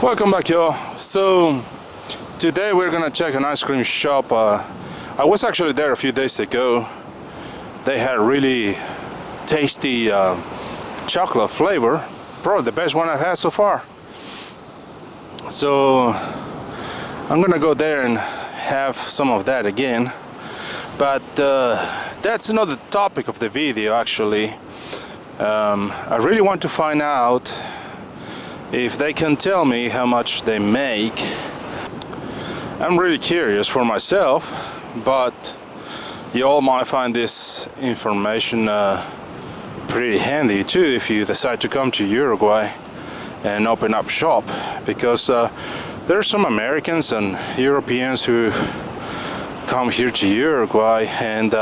Welcome back, y'all. So today we're gonna check an ice cream shop. I was actually there a few days ago. They had really tasty chocolate flavor, probably the best one I've had so far. So I'm gonna go there and have some of that again, but that's not the topic of the video actually. I really want to find out if they can tell me how much they make. I'm really curious for myself, but you all might find this information pretty handy too if you decide to come to Uruguay and open up shop, because there are some Americans and Europeans who come here to Uruguay and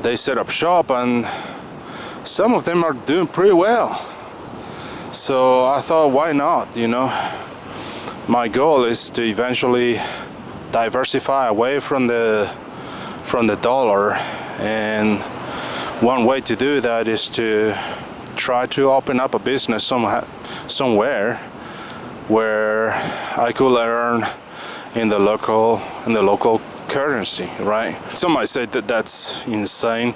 they set up shop, and some of them are doing pretty well. So I thought, why not, you know? My goal is to eventually diversify away from the dollar, and one way to do that is to try to open up a business somewhere where I could earn in the local currency, right? Some might say that that's insane,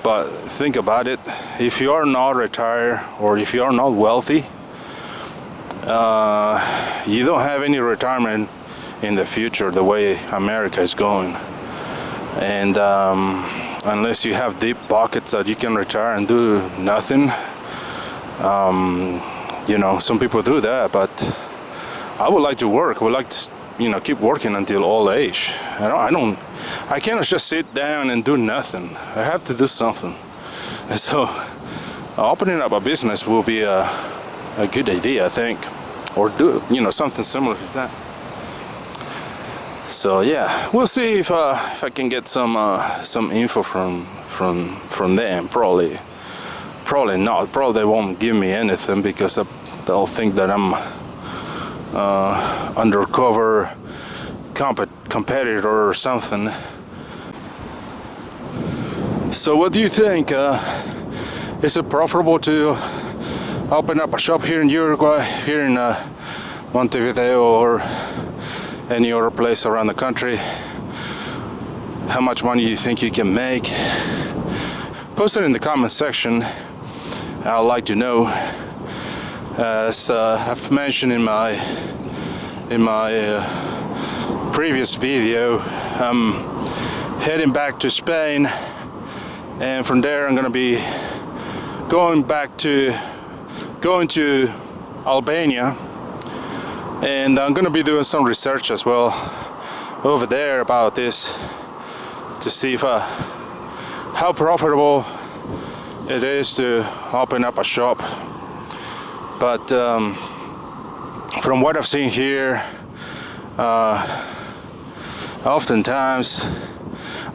but think about it. If you are not retired or if you are not wealthy, you don't have any retirement in the future the way America is going. And unless you have deep pockets that you can retire and do nothing, you know, some people do that, but I would like to work. I would like to, you know, keep working until old age. I cannot just sit down and do nothing. I have to do something. And so opening up a business will be a good idea, I think, or do, you know, something similar to that. So yeah, we'll see if I can get some info from them. Probably not. Probably they won't give me anything because they'll think that I'm undercover competitor or something. So what do you think? Is it profitable to open up a shop here in Uruguay, here in Montevideo or any other place around the country? How much money do you think you can make? Post it in the comment section. I'd like to know. As I've mentioned in my previous video, I'm heading back to Spain, and from there I'm going to be going to Albania, and I'm going to be doing some research as well over there about this to see if how profitable it is to open up a shop. But from what I've seen here, oftentimes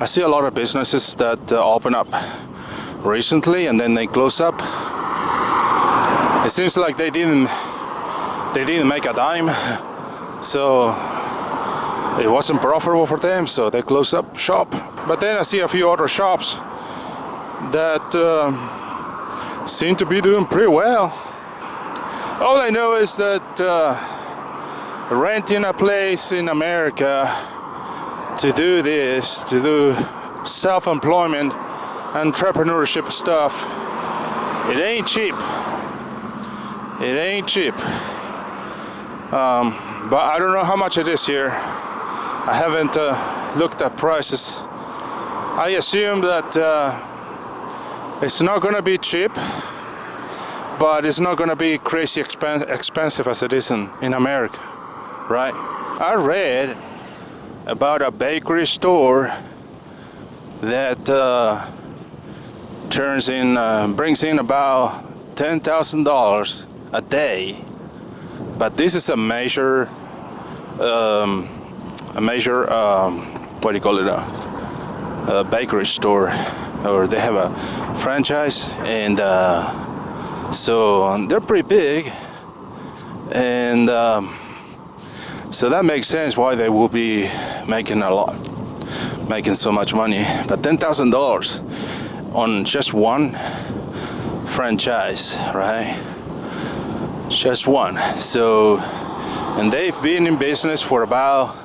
I see a lot of businesses that open up recently and then they close up. It seems like they didn't make a dime, so it wasn't profitable for them, so they closed up shop. But then I see a few other shops that seem to be doing pretty well. All I know is that renting a place in America to do this, to do self-employment, entrepreneurship stuff, it ain't cheap. It ain't cheap. But I don't know how much it is here. I haven't looked at prices. I assume that it's not gonna be cheap, but it's not gonna be crazy expensive as it is in America, right? I read about a bakery store that brings in about $10,000 a day, but this is a major what do you call it, a bakery store, or they have a franchise, and so they're pretty big, and so that makes sense why they will be making so much money. But $10,000 on just one franchise, right? Just one. So, and they've been in business for about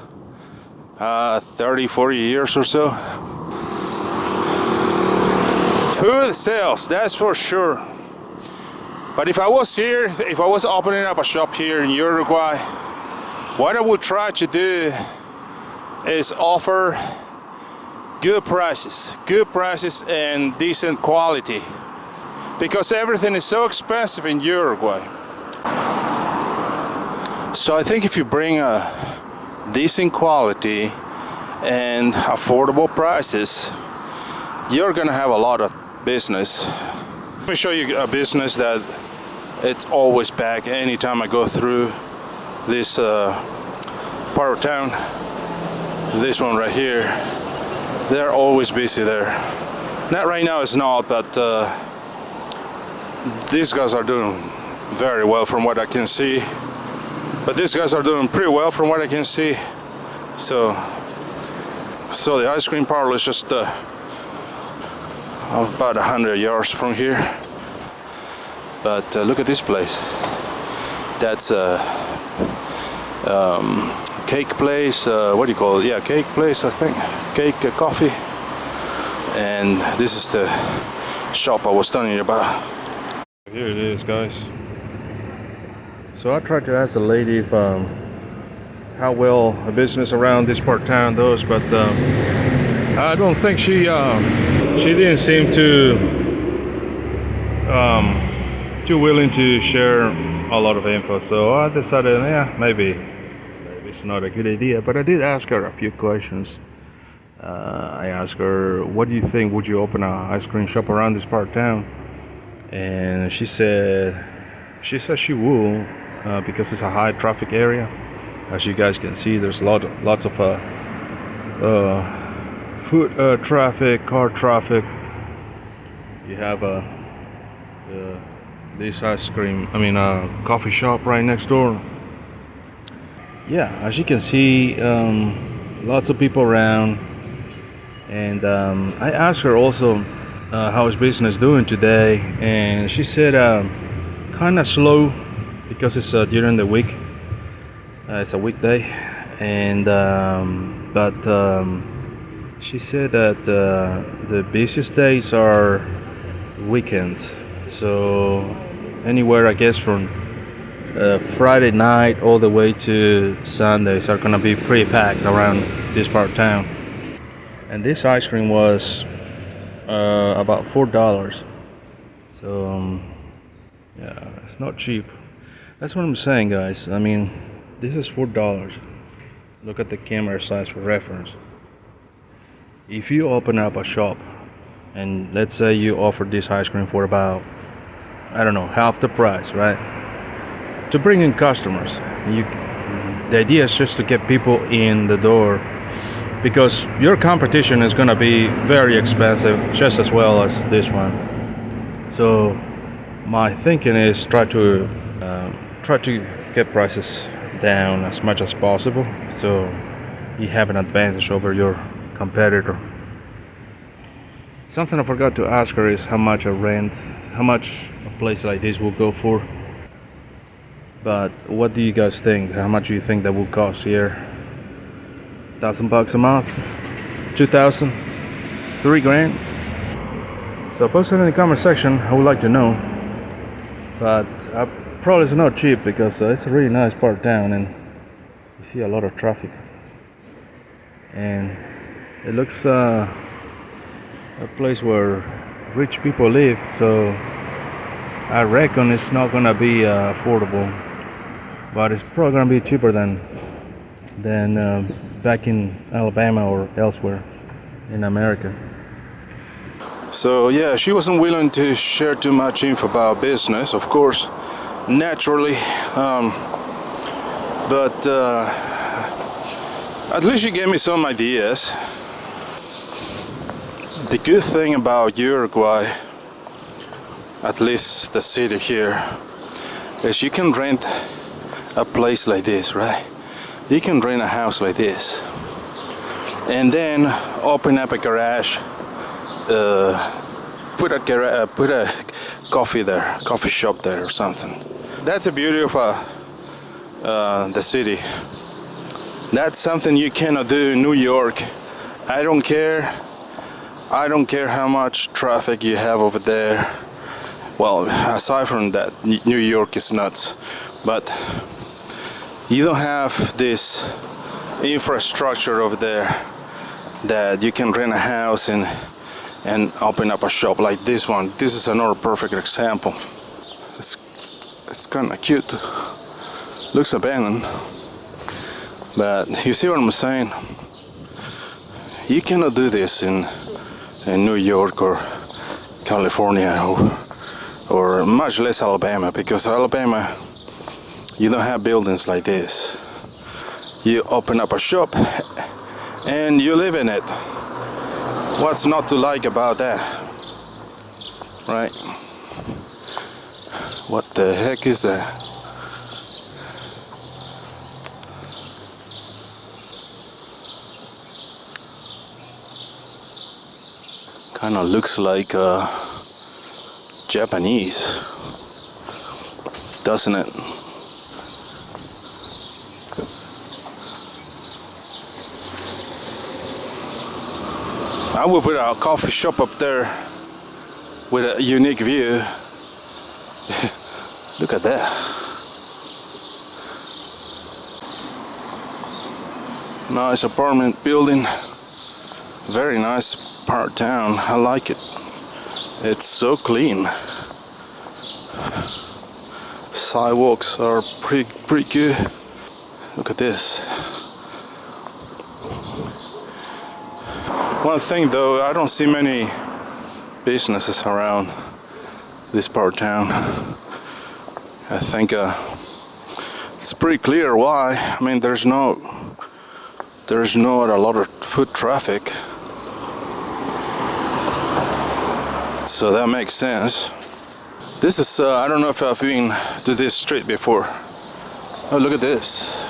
30, 40 years or so. Food sales, that's for sure. But if I was here, if I was opening up a shop here in Uruguay, what I would try to do is offer good prices and decent quality, because everything is so expensive in Uruguay. So I think if you bring a decent quality and affordable prices, you're gonna have a lot of business. Let me show you a business that it's always packed anytime I go through this part of town. This one right here, they're always busy there. Not right now, it's not, but these guys are doing very well from what I can see. But these guys are doing pretty well from what I can see. So the ice cream parlor is just about 100 yards from here. But look at this place. That's a cake place. What do you call it? Yeah, cake place, I think. Cake coffee. And this is the shop I was telling you about. Here it is, guys. So I tried to ask the lady if how well a business around this part of town does, but I don't think she didn't seem too willing to share a lot of info. So I decided, yeah, maybe it's not a good idea. But I did ask her a few questions. I asked her, what do you think? Would you open an ice cream shop around this part of town? And she said she will, because it's a high traffic area. As you guys can see, there's lots of foot traffic, car traffic. You have this coffee shop right next door. Yeah, as you can see, lots of people around. And I asked her also how is business doing today, and she said kind of slow because it's during the week. It's a weekday, and but she said that the busiest days are weekends. So anywhere, I guess, from Friday night all the way to Sundays are gonna be pretty packed around this part of town. And this ice cream was about $4. So yeah, it's not cheap. That's what I'm saying, guys. I mean, this is $4. Look at the camera size for reference. If you open up a shop and let's say you offer this ice cream for about, I don't know, half the price, right? To bring in customers, the idea is just to get people in the door, because your competition is going to be very expensive just as well as this one. So my thinking is try to get prices down as much as possible, so you have an advantage over your competitor. Something I forgot to ask her is how much a place like this will go for. But what do you guys think? How much do you think that will cost here? $1,000 a month? 2,000? 3 grand? So post it in the comment section. I would like to know. But probably it's not cheap, because it's a really nice part of town and you see a lot of traffic. And it looks a place where rich people live, so I reckon it's not gonna be affordable, but it's probably gonna be cheaper than back in Alabama or elsewhere in America. So yeah, she wasn't willing to share too much info about business, of course, naturally, but at least she gave me some ideas. The good thing about Uruguay, at least the city here, is you can rent a place like this, right? You can rent a house like this and then open up a garage, put a coffee shop there or something, that's the beauty of the city. That's something you cannot do in New York. I don't care how much traffic you have over there. Well, aside from that, New York is nuts, but you don't have this infrastructure over there that you can rent a house and open up a shop like this one. This is another perfect example. It's kind of cute. Looks abandoned, but you see what I'm saying? You cannot do this in New York or California or much less Alabama, because Alabama, you don't have buildings like this. You open up a shop and you live in it. What's not to like about that, right? What the heck is that? Kind of looks like Japanese, doesn't it? I will put a coffee shop up there with a unique view. Look at that. Nice apartment building. Very nice part of town. I like it. It's so clean. Sidewalks are pretty good. Look at this. One thing though, I don't see many businesses around this part of town. I think it's pretty clear why. I mean, there's not a lot of foot traffic, so that makes sense. This is I don't know if I've been to this street before. Oh, look at this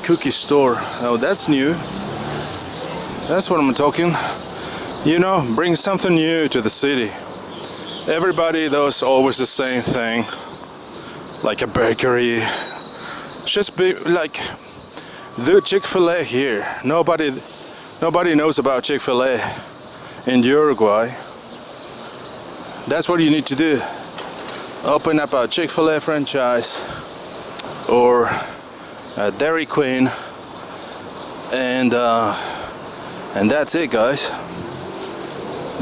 cookie store. Oh, that's new. That's what I'm talking. You know, bring something new to the city. Everybody does always the same thing, like a bakery. Just be like, do Chick-fil-A here. Nobody knows about Chick-fil-A in Uruguay. That's what you need to do. Open up a Chick-fil-A franchise or a Dairy Queen, and that's it, guys.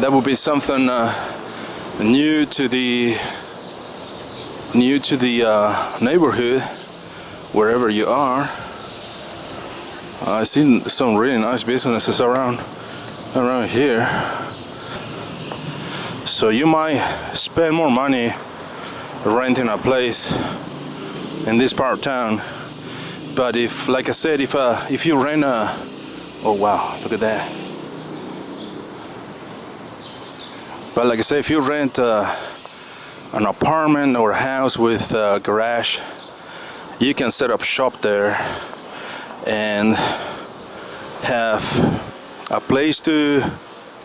That would be something new to the neighborhood, wherever you are. I see some really nice businesses around here. So you might spend more money renting a place in this part of town. But if, like I said, if you rent a, oh wow, look at that. But like I say, if you rent an apartment or a house with a garage, you can set up shop there and have a place to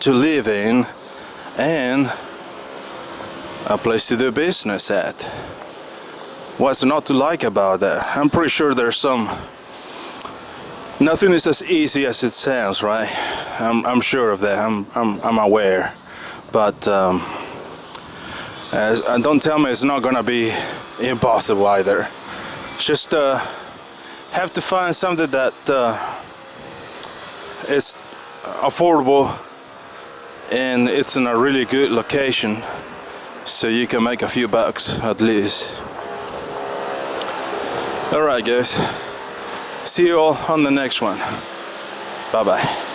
live in and a place to do business at. What's not to like about that? I'm pretty sure there's some. Nothing is as easy as it sounds, right? I'm sure of that. I'm aware, but don't tell me it's not gonna be impossible either. Just have to find something that is affordable and it's in a really good location, so you can make a few bucks at least. Alright guys, see you all on the next one. Bye bye.